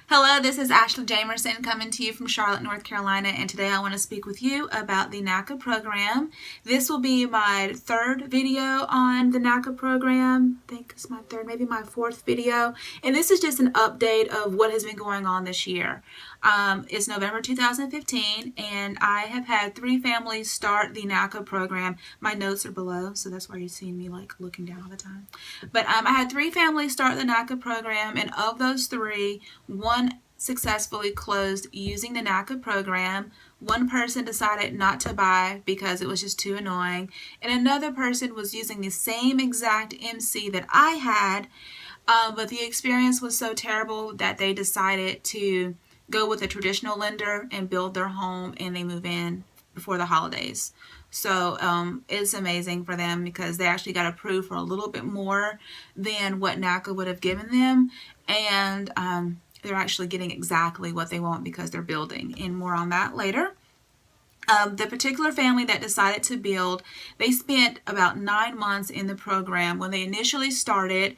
Hello, this is Ashley Jamerson coming to you from Charlotte, North Carolina, and today I want to speak with you about the NACA program. This will be my third video on the NACA program. I think it's my third, maybe my fourth video, and this is just an update of what has been going on this year. It's November 2015, and I have had 3 families start the NACA program. My notes are below, so that's why you're seeing me like looking down all the time. But I had 3 families start the NACA program, and of those 3, one successfully closed using the NACA program. One person decided not to buy because it was just too annoying, and another person was using the same exact MC that I had, but the experience was so terrible that they decided to go with a traditional lender and build their home, and they move in before the holidays. So it's amazing for them because they actually got approved for a little bit more than what NACA would have given them, and they're actually getting exactly what they want because they're building, and more on that later. The particular family that decided to build, they spent about 9 months in the program. When they initially started,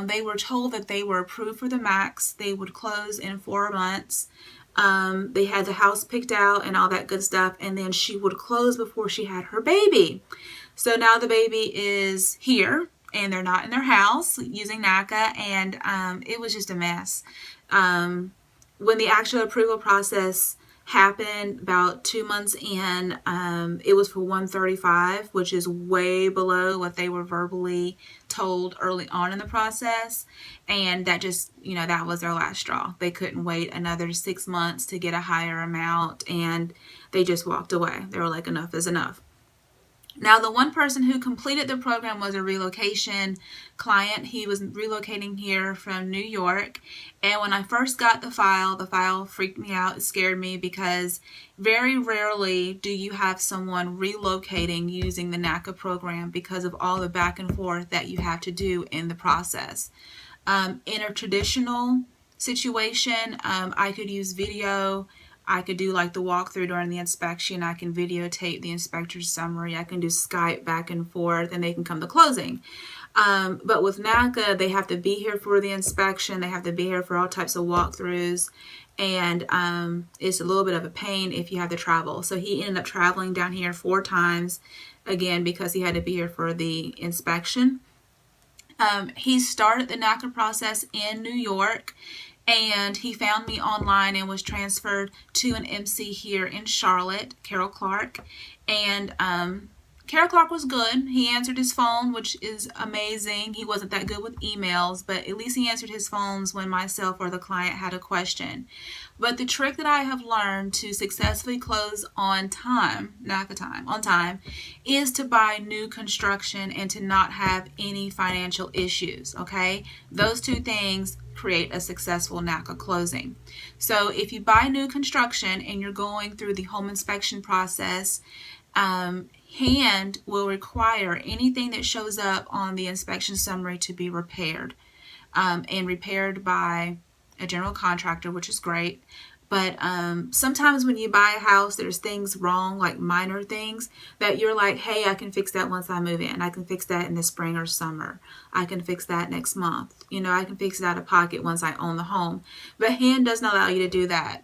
they were told that they were approved for the max. They would close in 4 months. They had the house picked out and all that good stuff, and then she would close before she had her baby. So now the baby is here, and they're not in their house using NACA, and it was just a mess. When the actual approval process happened about 2 months in, it was for 135, which is way below what they were verbally told early on in the process, and that just, that was their last straw. They couldn't wait another 6 months to get a higher amount, and they just walked away. They were like, enough is enough. Now, the one person who completed the program was a relocation client. He was relocating here from New York, and when I first got the file freaked me out. It scared me because very rarely do you have someone relocating using the NACA program because of all the back and forth that you have to do in the process. In a traditional situation, I could use video. I could do like the walkthrough during the inspection. I can videotape the inspector's summary. I can do Skype back and forth, and they can come to closing. But with NACA, they have to be here for the inspection. They have to be here for all types of walkthroughs, and it's a little bit of a pain if you have to travel. So he ended up traveling down here 4 times, again, because he had to be here for the inspection. He started the NACA process in New York, and he found me online and was transferred to an MC here in Charlotte, Carol Clark. And Carol Clark was good. He answered his phone, which is amazing. He wasn't that good with emails, but at least he answered his phones when myself or the client had a question. But the trick that I have learned to successfully close on time, on time, is to buy new construction and to not have any financial issues, okay? Those 2 things create a successful NACA closing. So if you buy new construction and you're going through the home inspection process, hand will require anything that shows up on the inspection summary to be repaired, and repaired by a general contractor, which is great. But sometimes when you buy a house, there's things wrong, like minor things, that you're like, hey, I can fix that once I move in. I can fix that in the spring or summer. I can fix that next month. I can fix it out of pocket once I own the home. But hand doesn't allow you to do that.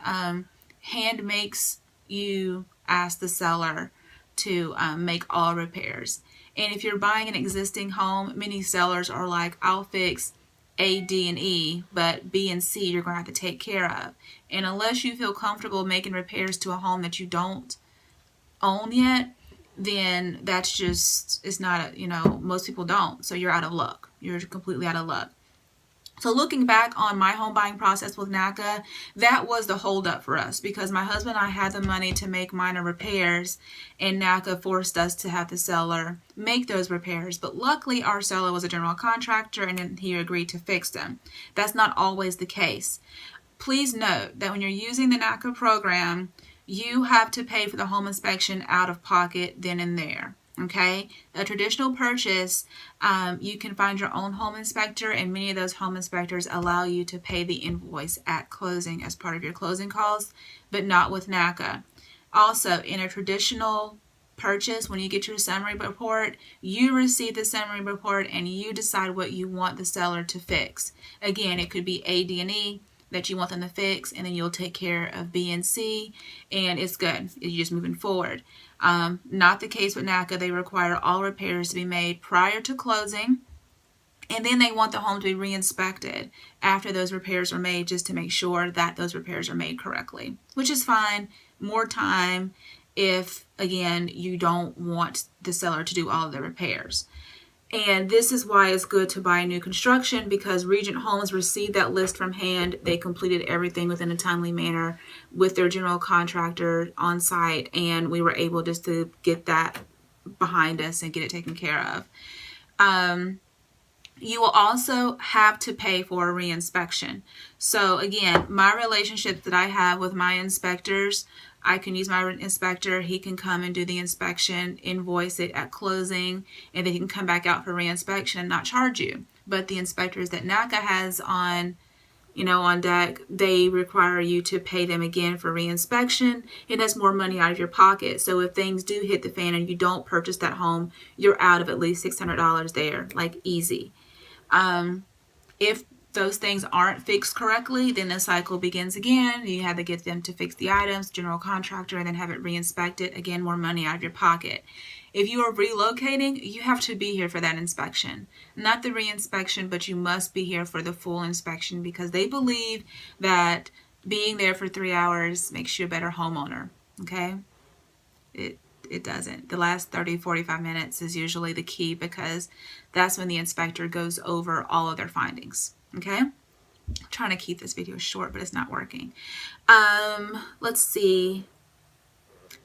Hand makes you ask the seller to make all repairs. And if you're buying an existing home, many sellers are like, I'll fix A, D, and E, but B and C you're going to have to take care of. And unless you feel comfortable making repairs to a home that you don't own yet, then that's just, it's not, most people don't. So you're out of luck. You're completely out of luck. So looking back on my home buying process with NACA, that was the holdup for us because my husband and I had the money to make minor repairs, and NACA forced us to have the seller make those repairs. But luckily, our seller was a general contractor, and he agreed to fix them. That's not always the case. Please note that when you're using the NACA program, you have to pay for the home inspection out of pocket then and there. Okay, a traditional purchase, you can find your own home inspector, and many of those home inspectors allow you to pay the invoice at closing as part of your closing costs, but not with NACA. Also, in a traditional purchase, when you get your summary report, you receive the summary report and you decide what you want the seller to fix. Again, it could be A, D, and E, that you want them to fix, and then you'll take care of B and C, and it's good. You're just moving forward. Not the case with NACA. They require all repairs to be made prior to closing, and then they want the home to be re-inspected after those repairs are made, just to make sure that those repairs are made correctly, which is fine. More time if, again, you don't want the seller to do all of the repairs. And this is why it's good to buy new construction, because Regent Homes received that list from hand. They completed everything within a timely manner with their general contractor on site, and we were able just to get that behind us and get it taken care of. You will also have to pay for a re-inspection. So again, my relationship that I have with my inspectors, I can use my inspector. He can come and do the inspection, invoice it at closing, and then he can come back out for re-inspection and not charge you. But the inspectors that NACA has on deck, they require you to pay them again for re-inspection, and that's more money out of your pocket. So if things do hit the fan and you don't purchase that home, you're out of at least $600 there, like easy. If those things aren't fixed correctly, then the cycle begins again. You have to get them to fix the items, general contractor, and then have it re-inspected. Again, more money out of your pocket. If you are relocating, you have to be here for that inspection. Not the re-inspection, but you must be here for the full inspection, because they believe that being there for 3 hours makes you a better homeowner. Okay? It doesn't. The last 30-45 minutes is usually the key, because that's when the inspector goes over all of their findings. Okay? I'm trying to keep this video short, but it's not working. Let's see.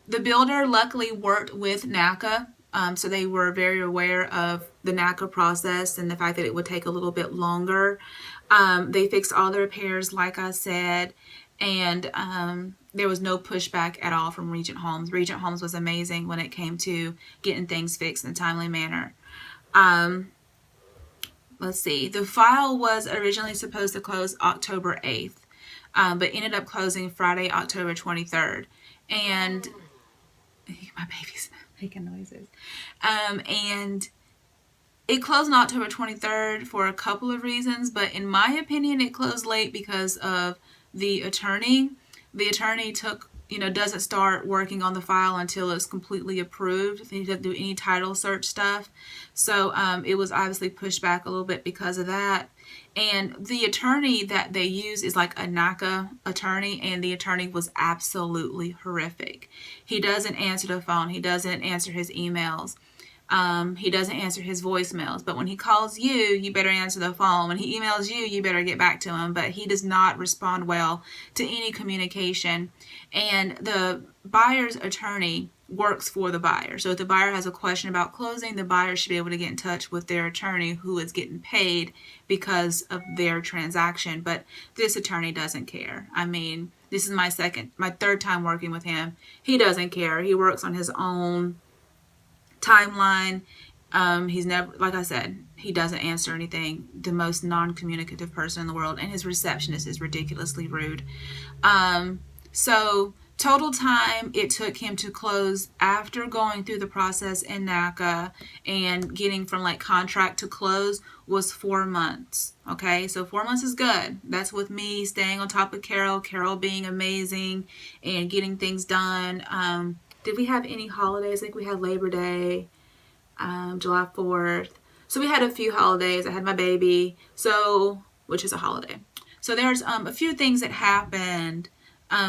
The builder luckily worked with NACA, so they were very aware of the NACA process and the fact that it would take a little bit longer. They fixed all the repairs, like I said, and there was no pushback at all from Regent Homes. Regent Homes was amazing when it came to getting things fixed in a timely manner. Let's see. The file was originally supposed to close October 8th, but ended up closing Friday, October 23rd. And my baby's making noises. And it closed on October 23rd for a couple of reasons, but in my opinion, it closed late because of the attorney. The attorney doesn't start working on the file until it's completely approved. He doesn't do any title search stuff. So it was obviously pushed back a little bit because of that. And the attorney that they use is like a NACA attorney, and the attorney was absolutely horrific. He doesn't answer the phone. He doesn't answer his emails. He doesn't answer his voicemails, but when he calls you, you better answer the phone. When he emails you, you better get back to him, but he does not respond well to any communication. And the buyer's attorney works for the buyer. So if the buyer has a question about closing, the buyer should be able to get in touch with their attorney, who is getting paid because of their transaction. But this attorney doesn't care. I mean, this is my third time working with him. He doesn't care. He works on his own timeline. He's never, like I said, he doesn't answer anything. The most non-communicative person in the world, and his receptionist is ridiculously rude. So total time it took him to close after going through the process in NACA and getting from like contract to close was 4 months. Okay, so 4 months is good. That's with me staying on top of Carol being amazing and getting things done. Did we have any holidays? I think we had Labor Day, July 4th. So we had a few holidays. I had my baby, which is a holiday. So there's a few things that happened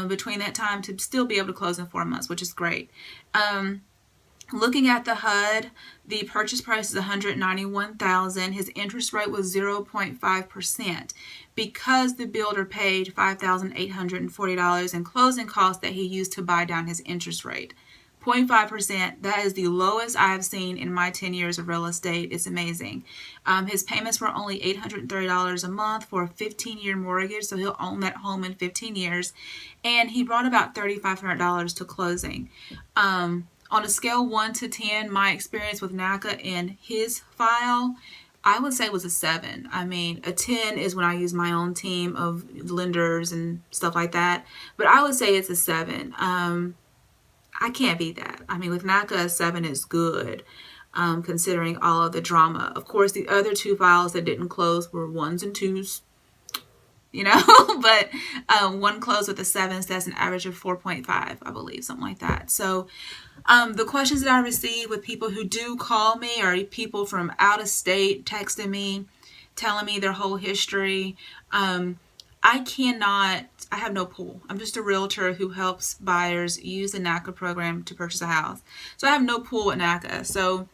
between that time to still be able to close in 4 months, which is great. Looking at the HUD, the purchase price is $191,000. His interest rate was 0.5% because the builder paid $5,840 in closing costs that he used to buy down his interest rate. 0.5%, that is the lowest I have seen in my 10 years of real estate. It's amazing. His payments were only $830 a month for a 15-year mortgage, so he'll own that home in 15 years. And he brought about $3,500 to closing. On a scale 1 to 10, my experience with NACA in his file, I would say was a 7. I mean, a 10 is when I use my own team of lenders and stuff like that. But I would say it's a 7. I can't beat that. I mean, with NACA, a 7 is good, considering all of the drama. Of course, the other 2 files that didn't close were 1s and 2s. but one closed with a 7, so that's an average of 4.5, I believe, something like that. So the questions that I receive with people who do call me, or people from out of state texting me, telling me their whole history, I have no pull. I'm just a realtor who helps buyers use the NACA program to purchase a house. So I have no pull at NACA. So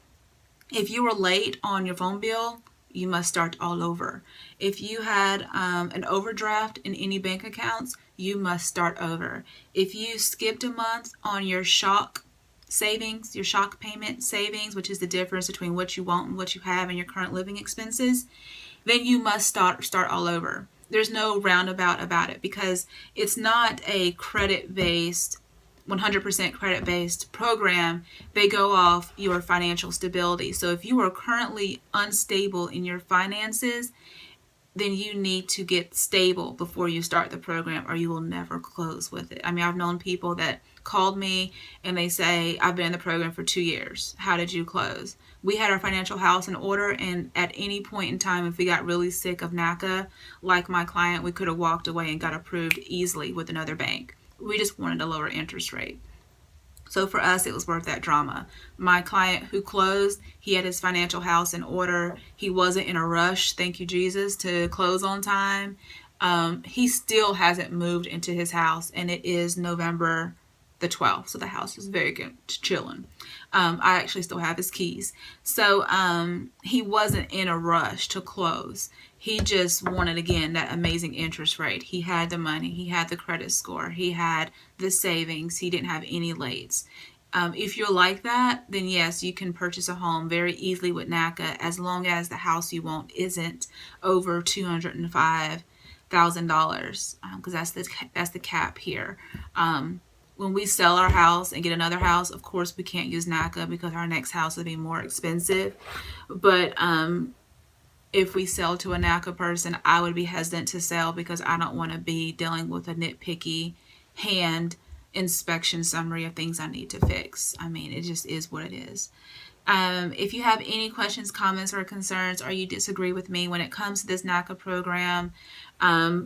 if you were late on your phone bill, you must start all over. If you had an overdraft in any bank accounts, you must start over. If you skipped a month on your shock savings, your shock payment savings, which is the difference between what you want and what you have in your current living expenses, then you must start all over. There's no roundabout about it, because it's not a credit-based, 100% credit-based program. They go off your financial stability. So if you are currently unstable in your finances, then you need to get stable before you start the program, or you will never close with it. I mean, I've known people that called me and they say, I've been in the program for 2 years. How did you close? We had our financial house in order, and at any point in time, if we got really sick of NACA, like my client, we could have walked away and got approved easily with another bank. We just wanted a lower interest rate. So for us, it was worth that drama. My client who closed, he had his financial house in order. He wasn't in a rush, thank you Jesus, to close on time. He still hasn't moved into his house, and it is November the 12th. So the house is very good, chilling. I actually still have his keys. So he wasn't in a rush to close. He just wanted, again, that amazing interest rate. He had the money. He had the credit score. He had the savings. He didn't have any lates. If you're like that, then yes, you can purchase a home very easily with NACA, as long as the house you want isn't over $205,000, because that's the cap here. When we sell our house and get another house, of course, we can't use NACA because our next house would be more expensive. But if we sell to a NACA person, I would be hesitant to sell, because I don't want to be dealing with a nitpicky hand inspection summary of things I need to fix. I mean, it just is what it is. If you have any questions, comments, or concerns, or you disagree with me when it comes to this NACA program,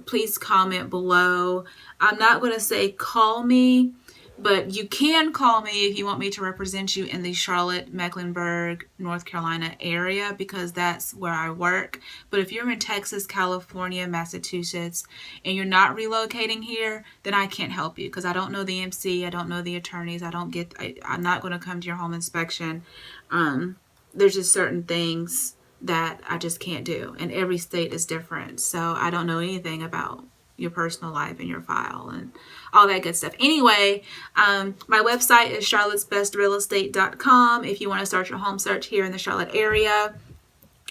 please comment below. I'm not going to say call me, but you can call me if you want me to represent you in the Charlotte, Mecklenburg, North Carolina area, because that's where I work. But if you're in Texas, California, Massachusetts, and you're not relocating here, then I can't help you, because I don't know the MC, I don't know the attorneys, I'm not going to come to your home inspection. There's just certain things that I just can't do, and every state is different. So I don't know anything about your personal life and your file and all that good stuff. Anyway, my website is charlottesbestrealestate.com if you want to start your home search here in the Charlotte area.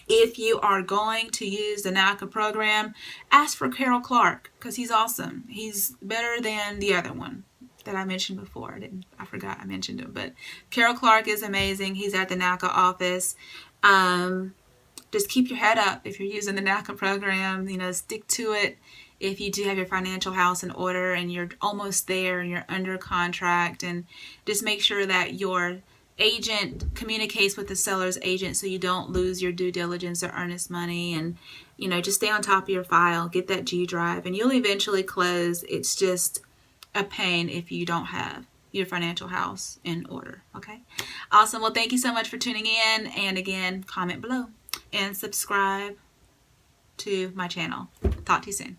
If you are going to use the NACA program, ask for Carol Clark, because he's awesome. He's better than the other one that I mentioned before. I forgot I mentioned him, but Carol Clark is amazing. He's at the NACA office. Just keep your head up if you're using the NACA program. Stick to it. If you do have your financial house in order and you're almost there and you're under contract, and just make sure that your agent communicates with the seller's agent so you don't lose your due diligence or earnest money, and just stay on top of your file, get that G drive, and you'll eventually close. It's just a pain if you don't have your financial house in order. Okay, awesome. Well, thank you so much for tuning in, and again, comment below and subscribe to my channel. Talk to you soon.